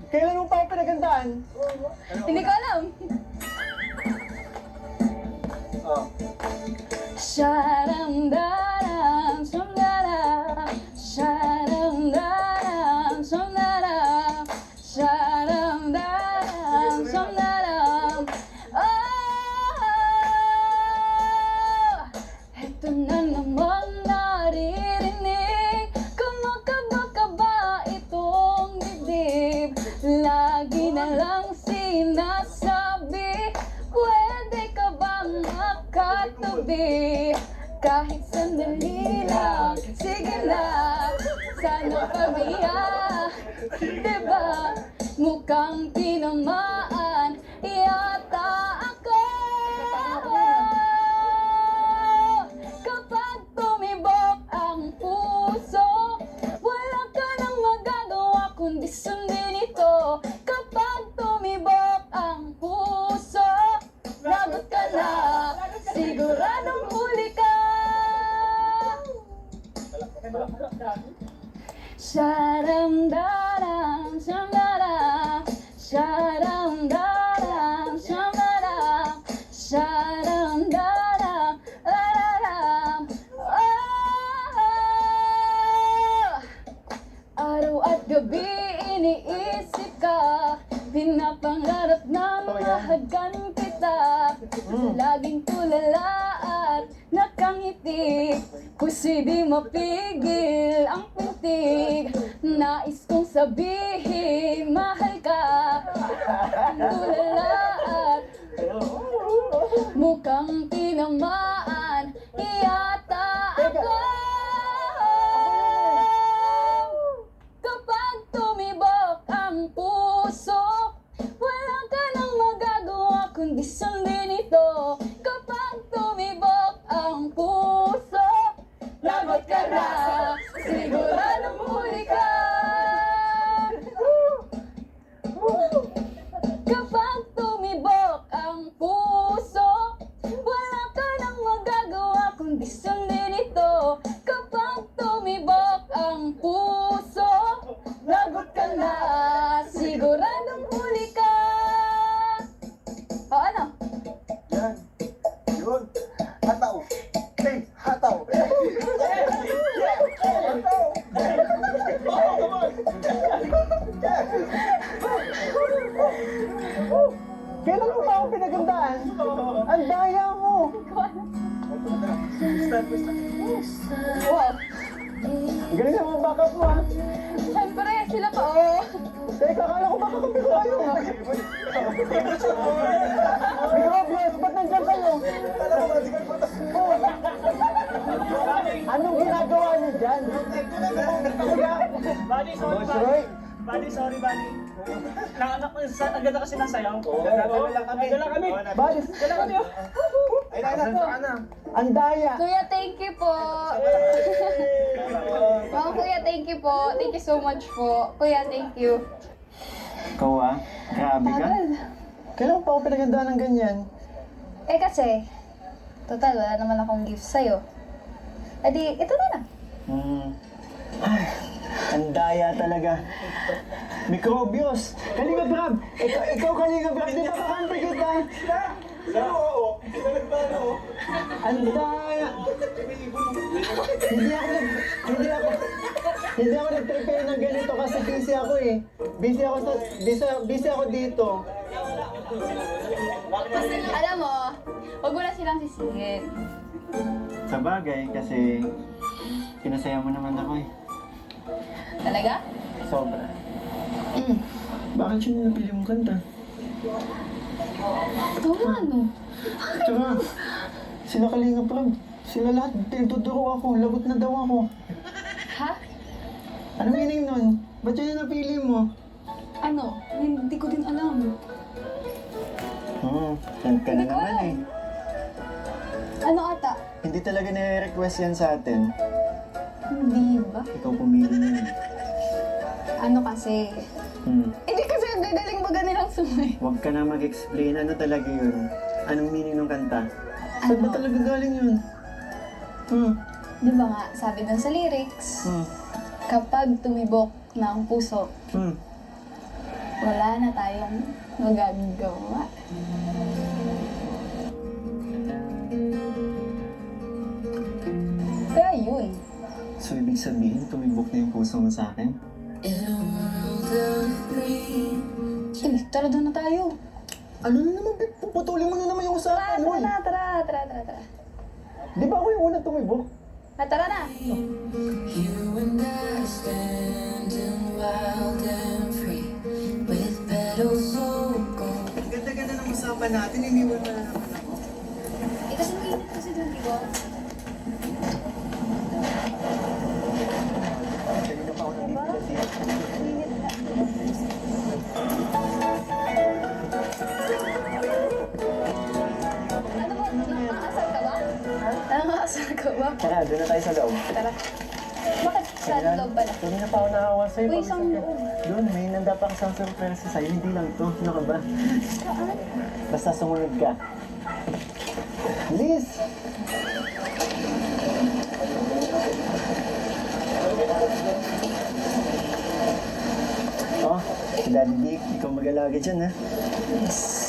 Kailan mo pa ako pinagandaan? Hindi ko alam. Oh. Sharam-daram, sham-daram, sharam-daram, sham-daram, sharam-daram, sham-daram. Eto na naman naririnig, kumakaba-kaba itong dibdib. Lagi na lang sinasabi, pwede ka bang makatabi? Kahit sandali lang, sige lang, sana pabiya. Diba, mukhang tinamaan yata ako. Kapag tumibok ang puso, wala ka nang magagawa kundi sundin ito. Kapag tumibok ang puso, lagot ka na, siguradong huli ka. Sharam-daram, sham-daram, sharam-daram, sham-daram, sharam-daram, la-la-lam. Araw at gabi iniisip ka, pinapangarap na mahagan kita. Laging tulala at nakangiti, puso'y di mapigil ang pintig. Nais kong sabihin, mahal ka. Tulala at mukhang tinamaan yata ako. Kapag tumibok ang puso, wala ka nang magagawa kundi sundin ito. Kapag tumibok ang puso, lagot ka na, siguradong huli ka. Kapag tumibok ang puso, wala ka nang magagawa kundi sundin ito. Kapag tumibok ang puso, lagot ka na, siguradong huli ka. O ano? Yan. Yun. Hataw. Hey, hataw. Kailan mo pa ako pinagandaan? Ang daya mo. Wow. Ang galing naman backup mo ha. Siyempre, sila pa oh. Teka, akala ko baka kampiro kayo. Microbius, ba't nandiyan kayo? Oh. Anong ginagawa niyo dyan? Buddy, sorry, Boss buddy. Roy. Buddy, sorry, buddy. Naanak ko, ang ganda kasi ng sayaw. Nagdala lang kami. Nagdala kami. Buddy, Nagdala kami, oh. ay na. Ang daya. Kuya, thank you po. Mga kuya, thank you po. Thank you so much po. Kuya, thank you. Ikaw ah, grabe ka. Kailan mo pa ako pinagandaan ng ganyan? Eh kasi, total, wala naman akong gift sa'yo. Eh di, ito na lang. Ay, ang daya talaga. Microbius. Kalinga Brab. Ikaw Kalinga Brab. Di ba kakampi kita? Ang daya. Hindi ako nag-prepare ng ganito kasi busy ako eh. Busy ako dito. Alam mo, huwag mo na silang sisihin. Sa bagay kasi pinasaya mo naman ako eh. Talaga? Sobra. Mm. Bakit siya napili mong kanta? Ito nga, no? Tsaka, sila Kalinga Prab, sila lahat, pinagtuturo ako, lagot na daw ako. Ha? Ano meaning nun? Ba't yun yung napili mo? Ano? Hindi ko din alam. Yan ka na Hindi ko naman alam. eh. Ano ata? Hindi talaga nire-request yan sa atin. Hindi ba? Ikaw pumili niyan. Ano kasi? Hmm. Hindi kasi ang gagaling baga nilang sumay. Huwag ka na mag-explain. Ano talaga yun? Anong meaning ng kanta? Saan ba Ano? talaga galing yun? Di ba nga, sabi dun sa lyrics, kapag tumibok ng puso, wala na tayong magagawa. Kaya yun. So, ibig sabihin, tumibok na yung puso mo sa akin? Sige, tara doon na tayo. Ano na naman, babe? Puputulin mo na naman yung usapan, Tara oy. na, tara. Di ba ako yung unang tumibok? Tara na. You and I standing wild and free with petals so gold. Ang ganda-ganda ng usapan natin, iniwan mo na naman ako. Kasi mainit kasi doon, di ba? Kanina pa ako nandito dito. Mainit na. Ano ba? Nakakasal ka ba? Nakakasal ka ba? Tara, doon na tayo sa loob. Tara. Bakit sa loob pala? Kanina pa ako nakawa sa'yo. Uy, pag- isang loob. Doon, may nanda pa isang surprise sa'yo. Hindi lang to. Ano ka ba? Saan? Basta sumunod ka. Liz! Oh, si Daddy Dick, ikaw mag-alaga dyan, ha? Yes.